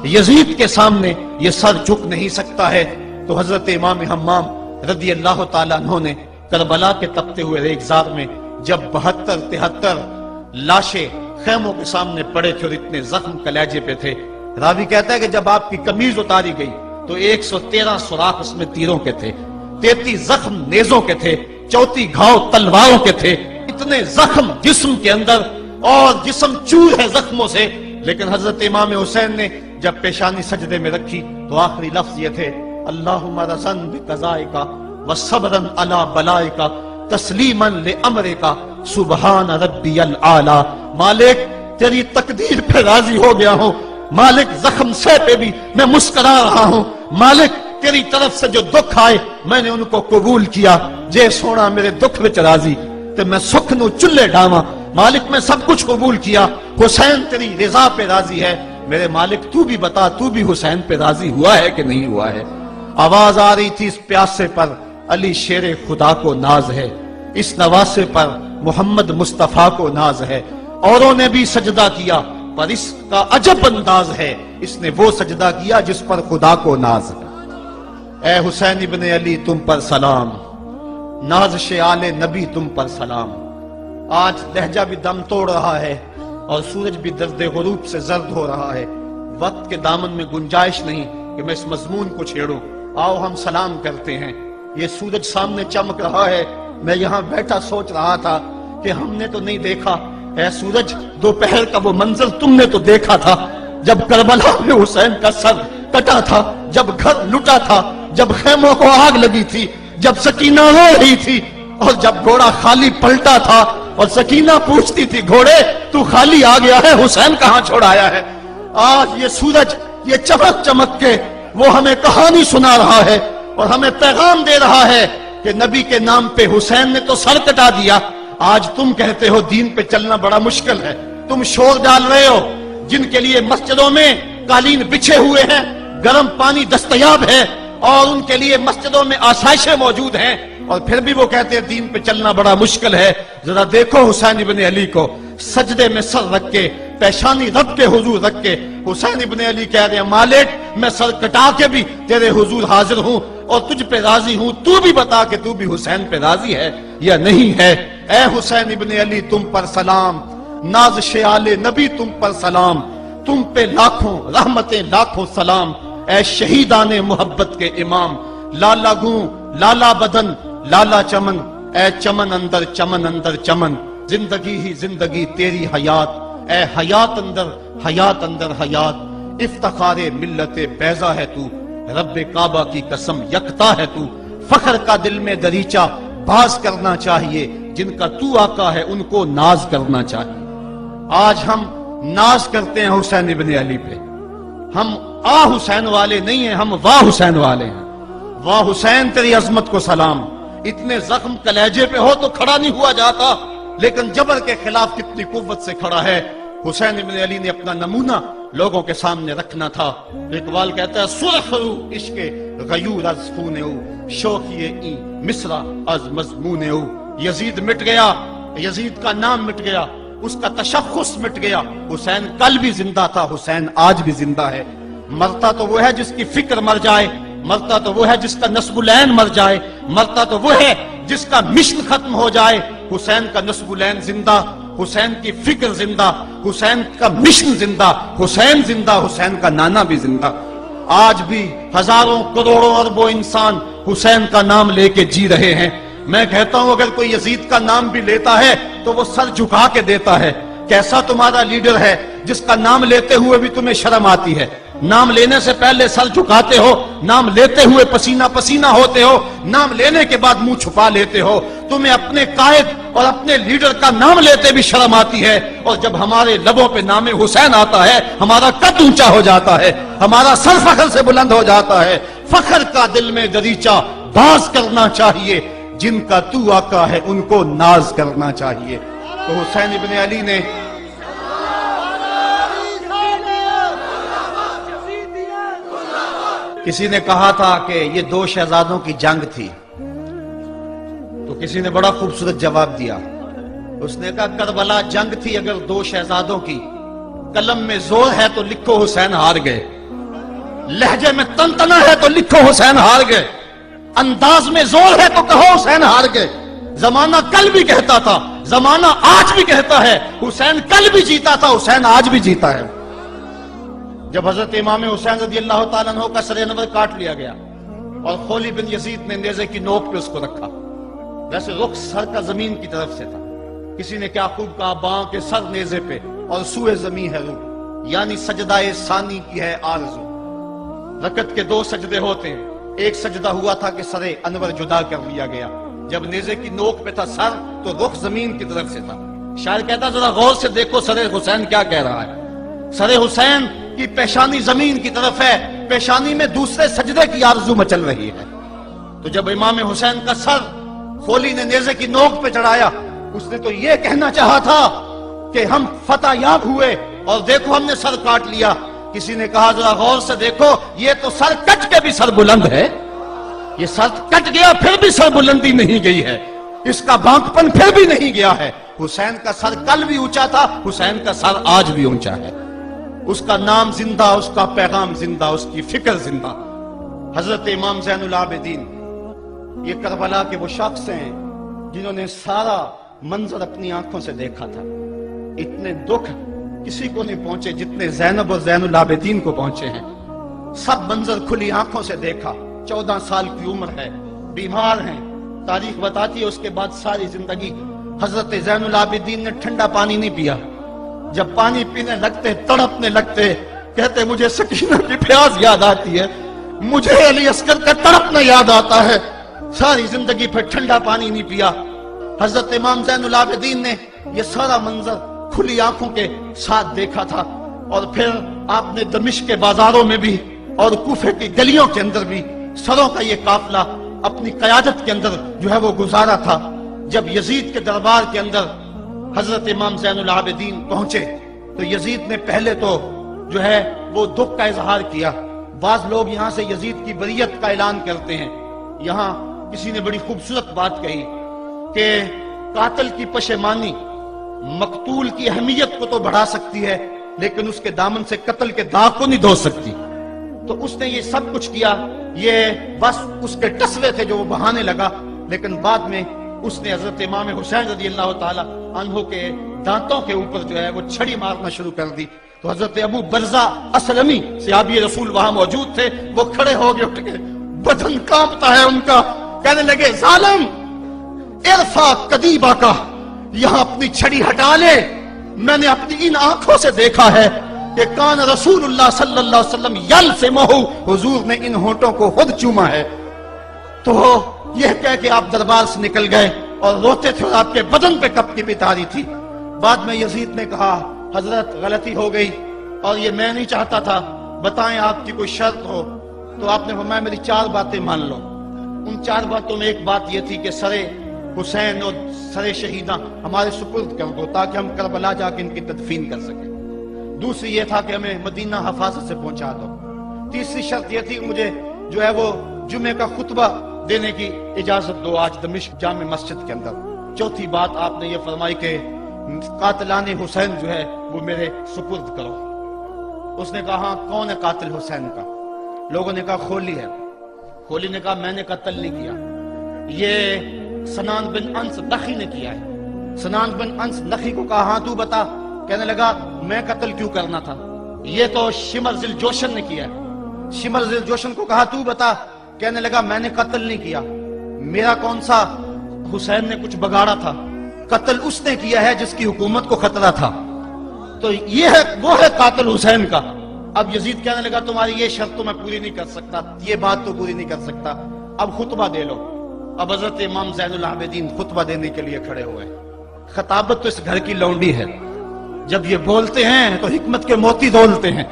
یزید کے سامنے یہ سر جھک نہیں سکتا ہے. تو حضرت امام حمام رضی اللہ تعالیٰ عنہ نے کربلا کے تپتے ہوئے ریگزار میں جب 72-73 لاشیں خیموں کے سامنے پڑے تھے اور اتنے زخم کلیجے پہ تھے، راوی کہتا ہے کہ جب آپ کی قمیض اتاری گئی تو 113 سوراخ اس میں تیروں کے تھے، 33 زخم نیزوں کے تھے، 34 گھاؤ تلواروں کے تھے. اتنے زخم جسم کے اندر اور جسم چور ہے زخموں سے. لیکن حضرت امام حسین نے جب پیشانی سجدے میں رکھی تو آخری لفظ یہ تھے: اللہم رضن بقضائکا وصبرن علی بلائکا تسلیما لامرکا سبحان ربی العالی. مالک تیری تقدیر پہ راضی ہو گیا ہوں. مالک زخم سے پہ بھی میں مسکرا رہا ہوں. مالک تیری طرف سے جو دکھ آئے میں نے ان کو قبول کیا. جے سونا میرے دکھ وچ راضی تے میں سکھ نو چلے ڈاواں. مالک میں سب کچھ قبول کیا. حسین تیری رضا پہ راضی ہے. میرے مالک تو بھی بتا، تو بھی حسین پہ راضی ہوا ہے کہ نہیں ہوا ہے؟ آواز آ رہی تھی اس پیاسے پر علی شیر خدا کو ناز ہے، اس نواسے پر محمد مصطفیٰ کو ناز ہے. اوروں نے بھی سجدہ کیا پر اس کا عجب انداز ہے، اس نے وہ سجدہ کیا جس پر خدا کو ناز ہے. اے حسین ابن علی تم پر سلام، نازش آل نبی تم پر سلام. آج لہجہ بھی دم توڑ رہا ہے اور سورج بھی درد غروب سے زرد ہو رہا ہے. وقت کے دامن میں گنجائش نہیں کہ میں اس مضمون کو چھیڑوں. آؤ ہم سلام کرتے ہیں. یہ سورج سامنے چمک رہا ہے. میں یہاں بیٹھا سوچ رہا تھا کہ ہم نے تو نہیں دیکھا. اے سورج، دوپہر کا وہ منظر تم نے تو دیکھا تھا جب کربلا میں حسین کا سر کٹا تھا، جب گھر لٹا تھا، جب خیموں کو آگ لگی تھی، جب سکینہ رو رہی تھی، اور جب گھوڑا خالی پلٹا تھا اور سکینہ پوچھتی تھی گھوڑے تو خالی آ گیا ہے، حسین کہاں چھوڑ آیا ہے. آج یہ سورج یہ چمک چمک کے وہ ہمیں کہانی سنا رہا ہے اور ہمیں پیغام دے رہا ہے کہ نبی کے نام پہ حسین نے تو سر کٹا دیا. آج تم کہتے ہو دین پہ چلنا بڑا مشکل ہے. تم شور ڈال رہے ہو. جن کے لیے مسجدوں میں قالین بچھے ہوئے ہیں، گرم پانی دستیاب ہے اور ان کے لیے مسجدوں میں آسائشیں موجود ہیں، اور پھر بھی وہ کہتے ہیں دین پہ چلنا بڑا مشکل ہے. ذرا دیکھو حسین ابن علی کو سجدے میں سر رکھ کے، پیشانی رب کے حضور رکھ کے حسین ابن علی کہہ رہے ہیں مالک میں سر کٹا کے بھی تیرے حضور حاضر ہوں اور تجھ پہ راضی ہوں. تو بھی بتا کہ تو بھی حسین پہ راضی ہے یا نہیں ہے. اے حسین ابن علی تم پر سلام، نازش آل نبی تم پر سلام، تم پہ لاکھوں رحمتیں لاکھوں سلام. اے شہیدان محبت کے امام، لالا گوں لالا بدن لالا چمن، اے چمن اندر چمن اندر چمن، زندگی ہی زندگی تیری حیات، اے حیات اندر حیات. افتخار ملت بیضا ہے تو، رب کعبہ کی قسم یکتا ہے تو. فخر کا دل میں دریچہ باز کرنا چاہیے، جن کا تو آقا ہے ان کو ناز کرنا چاہیے. آج ہم ناز کرتے ہیں حسین ابن علی پہ. ہم آ حسین والے نہیں ہیں، ہم واہ حسین والے ہیں. واہ حسین تیری عظمت کو سلام. اتنے زخم کلیجے پہ ہو تو کھڑا نہیں ہوا جاتا، لیکن جبر کے خلاف کتنی قوت سے کھڑا ہے. حسین ابن علی نے اپنا نمونہ لوگوں کے سامنے رکھنا تھا. اقبال کہتا ہے سرخ رو عشق غیور از خون او، شوخی این مصرع از مضمون او. یزید مٹ گیا، یزید کا نام مٹ گیا، اس کا تشخص مٹ گیا. حسین کل بھی زندہ تھا، حسین آج بھی زندہ ہے. مرتا تو وہ ہے جس کی فکر مر جائے، مرتا تو وہ ہے جس کا نسب العین مر جائے، مرتا تو وہ ہے جس کا مشن ختم ہو جائے. حسین کا نسب العین زندہ، حسین کی فکر زندہ، حسین کا مشن زندہ، حسین زندہ، حسین کا نانا بھی زندہ. آج بھی ہزاروں کروڑوں اربوں انسان حسین کا نام لے کے جی رہے ہیں. میں کہتا ہوں اگر کوئی یزید کا نام بھی لیتا ہے تو وہ سر جھکا کے دیتا ہے. کیسا تمہارا لیڈر ہے جس کا نام لیتے ہوئے بھی تمہیں شرم آتی ہے؟ نام لینے سے پہلے سر جھکاتے ہو، نام لیتے ہوئے پسینہ پسینہ ہوتے ہو، نام لینے کے بعد منہ چھپا لیتے ہو. تمہیں اپنے قائد اور اپنے لیڈر کا نام لیتے بھی شرم آتی ہے، اور جب ہمارے لبوں پہ نام حسین آتا ہے ہمارا قد اونچا ہو جاتا ہے، ہمارا سر فخر سے بلند ہو جاتا ہے. فخر کا دل میں دریچہ باز کرنا چاہیے، جن کا تو آقا ہے ان کو ناز کرنا چاہیے. تو حسین ابن علی نے کسی نے کہا تھا کہ یہ دو شہزادوں کی جنگ تھی، تو کسی نے بڑا خوبصورت جواب دیا. اس نے کہا کربلا جنگ تھی اگر دو شہزادوں کی، قلم میں زور ہے تو لکھو حسین ہار گئے، لہجے میں تنتنا ہے تو لکھو حسین ہار گئے، انداز میں زور ہے تو کہو حسین ہار گئے۔ زمانہ کل بھی کہتا تھا، زمانہ آج بھی کہتا ہے، حسین کل بھی جیتا تھا، حسین آج بھی جیتا ہے۔ جب حضرت امام حسین رضی اللہ تعالیٰ عنہ کا سر انور کاٹ لیا گیا اور خولی بن یزید نے نیزے کی نوک پہ اس کو رکھا، ویسے رخ سر کا زمین کی طرف سے تھا، کسی نے کیا خوب کہا، باں کے سر نیزے پہ اور سوئے زمین ہے روح، یعنی سجدہ ثانی کی ہے آرزو۔ رکعت کے 2 سجدے ہوتے ہیں، ایک سجدہ ہوا تھا کہ سر انور جدا کر لیا گیا، جب نیزے کی نوک پہ تھا سر تو رخ زمین کی طرف سے تھا۔ شاعر کہتا ذرا غور سے دیکھو سر حسین کیا کہہ رہا ہے، سر حسین کی پیشانی زمین کی طرف ہے، پیشانی میں دوسرے سجدے کی آرزو مچل رہی ہے۔ تو جب امام حسین کا سر خولی نے نیزے کی نوک پہ چڑھایا، اس نے تو یہ کہنا چاہا تھا کہ ہم فتح یاب ہوئے اور دیکھو ہم نے سر کاٹ لیا۔ کسی نے کہا ذرا غور سے دیکھو، یہ تو سر کٹ کے بھی سر بلند ہے، یہ سر کٹ گیا پھر بھی سر بلندی نہیں گئی ہے، اس کا بانکپن پھر بھی نہیں گیا ہے۔ حسین کا سر کل بھی اونچا تھا، حسین کا سر آج بھی اونچا ہے، اس کا نام زندہ، اس کا پیغام زندہ، اس کی فکر زندہ۔ حضرت امام زین العابدین یہ کربلا کے وہ شخص ہیں جنہوں نے سارا منظر اپنی آنکھوں سے دیکھا تھا۔ اتنے دکھ کسی کو نہیں پہنچے جتنے زینب اور زین العابدین کو پہنچے ہیں۔ سب منظر کھلی آنکھوں سے دیکھا، 14 سال کی عمر ہے، بیمار ہیں، تاریخ بتاتی ہے اس کے بعد ساری زندگی حضرت زین العابدین نے ٹھنڈا پانی نہیں پیا، جب پانی پینے لگتے تڑپنے لگتے، کہتے مجھے سکینہ کی پیاس یاد آتی ہے، مجھے علی اصغر کا تڑپنا یاد آتا ہے، ساری زندگی پھر ٹھنڈا پانی نہیں پیا۔ حضرت امام زین العابدین نے یہ سارا منظر کھلی آنکھوں کے ساتھ دیکھا تھا، اور پھر آپ نے دمشق کے بازاروں میں بھی اور کوفے کی گلیوں کے اندر بھی سروں کا یہ قافلہ اپنی قیادت کے اندر جو ہے وہ گزارا تھا۔ جب یزید کے دربار کے اندر حضرت امام زین العابدین پہنچے تو یزید نے پہلے تو جو ہے وہ دکھ کا اظہار کیا۔ بعض لوگ یہاں سے یزید کی بریت کا اعلان کرتے ہیں۔ یہاں کسی نے بڑی خوبصورت بات کہی کہ قاتل کی پشیمانی مقتول کی اہمیت کو تو بڑھا سکتی ہے لیکن اس کے دامن سے قتل کے داغ کو نہیں دھو سکتی۔ تو اس نے یہ سب کچھ کیا، یہ بس اس کے ٹسوے تھے جو وہ بہانے لگا، لیکن بعد میں اس نے حضرت امام حسین رضی اللہ تعالی عنہ کے دانتوں کے اوپر جو ہے وہ چھڑی مارنا شروع کر دی۔ تو حضرت ابو برزہ اسلمی صحابی رسول وہاں موجود تھے، وہ کھڑے ہو گئے، اٹھ گئے، بدن کانپتا ہے ان کا، کہنے لگے ظالم ارفع قدیبہ کا، یہاں اپنی چھڑی ہٹا لے، میں نے اپنی ان آنکھوں سے دیکھا ہے کہ کان رسول اللہ صلی اللہ علیہ وسلم یلسمہ، حضور نے ان ہونٹوں کو خود چوما ہے۔ تو یہ کہہ کہ آپ دربار سے نکل گئے اور روتے تھے اور آپ کے بدن پہ کپ کی پتاری تھی۔ بعد میں یزید نے کہا حضرت غلطی ہو گئی اور یہ میں نہیں چاہتا تھا، بتائیں آپ کی کوئی شرط ہو۔ تو آپ نے فرمایا میری 4 باتیں مان لو۔ ان 4 باتوں میں ایک بات یہ تھی کہ سر حسین اور سر شہیدہ ہمارے سپرد کر دو تاکہ ہم کربلا جا کے ان کی تدفین کر سکیں۔ دوسری یہ تھا کہ ہمیں مدینہ حفاظت سے پہنچا دو۔ تیسری شرط یہ تھی کہ مجھے جو ہے وہ جمعے کا خطبہ دینے کی اجازت دو آج دمشق جامع مسجد کے اندر۔ چوتھی بات آپ نے یہ فرمائی کہ قاتلان حسین جو ہے وہ میرے سپرد کرو۔ اس نے کہا ہاں کون ہے قاتل حسین کا؟ لوگوں نے کہا خولی ہے۔ خولی نے کہا میں نے قتل نہیں کیا، یہ سنان بن انس نخی نے کیا ہے۔ سنان بن انس نخی کو کہا ہاں تو بتا، کہنے لگا میں قتل کیوں کرنا تھا، یہ تو شمر ذل جوشن نے کیا ہے۔ شمر ذل جوشن کو کہا تو بتا، کہنے لگا میں نے قتل نہیں کیا، میرا کون سا حسین نے کچھ بگاڑا تھا، قتل اس نے کیا ہے جس کی حکومت کو خطرہ تھا۔ تو یہ ہے وہ ہے قاتل حسین کا۔ اب یزید کہنے لگا تمہاری یہ شرط تو میں پوری نہیں کر سکتا، یہ بات تو پوری نہیں کر سکتا، اب خطبہ دے لو۔ اب حضرت امام زین العابدین خطبہ دینے کے لیے کھڑے ہوئے۔ خطابت تو اس گھر کی لونڈی ہے، جب یہ بولتے ہیں تو حکمت کے موتی دولتے ہیں۔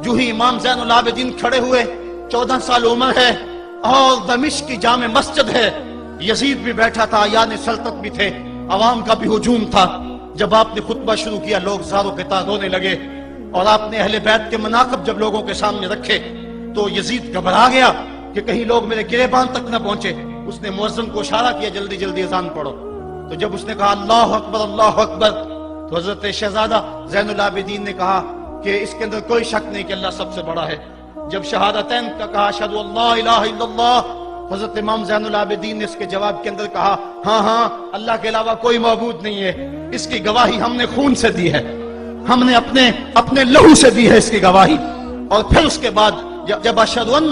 جو ہی امام زین العابدین کھڑے ہوئے، 14 سال عمر ہے اور دمشق کی جامع مسجد ہے، یزید بھی بیٹھا تھا، یعنی سلطنت بھی تھے، عوام کا بھی ہجوم تھا۔ جب آپ نے خطبہ شروع کیا لوگ زاروں کے تار رونے لگے، اور آپ نے اہل بیت کے مناقب جب لوگوں کے سامنے رکھے تو یزید گھبرا گیا کہ کہیں لوگ میرے گریبان تک نہ پہنچے۔ اس نے مؤذن کو اشارہ کیا جلدی جلدی اذان پڑھو۔ تو جب اس نے کہا اللہ اکبر اللہ اکبر، تو تو حضرت شہزادہ زین العابدین نے کہا کہ اس کے اندر کوئی شک نہیں کہ اللہ سب سے بڑا ہے۔ جب شہادتین کا کہا اشہد ان لا الہ الا اللہ، حضرت امام زین العابدین نے اس کے جواب کے اندر کہا ہاں ہاں اللہ کے علاوہ کوئی معبود نہیں ہے، اس کی گواہی ہم نے خون سے دی ہے، ہم نے اپنے لہو سے دی ہے اس کی گواہی۔ اور پھر اس کے بعد جب اشہد ان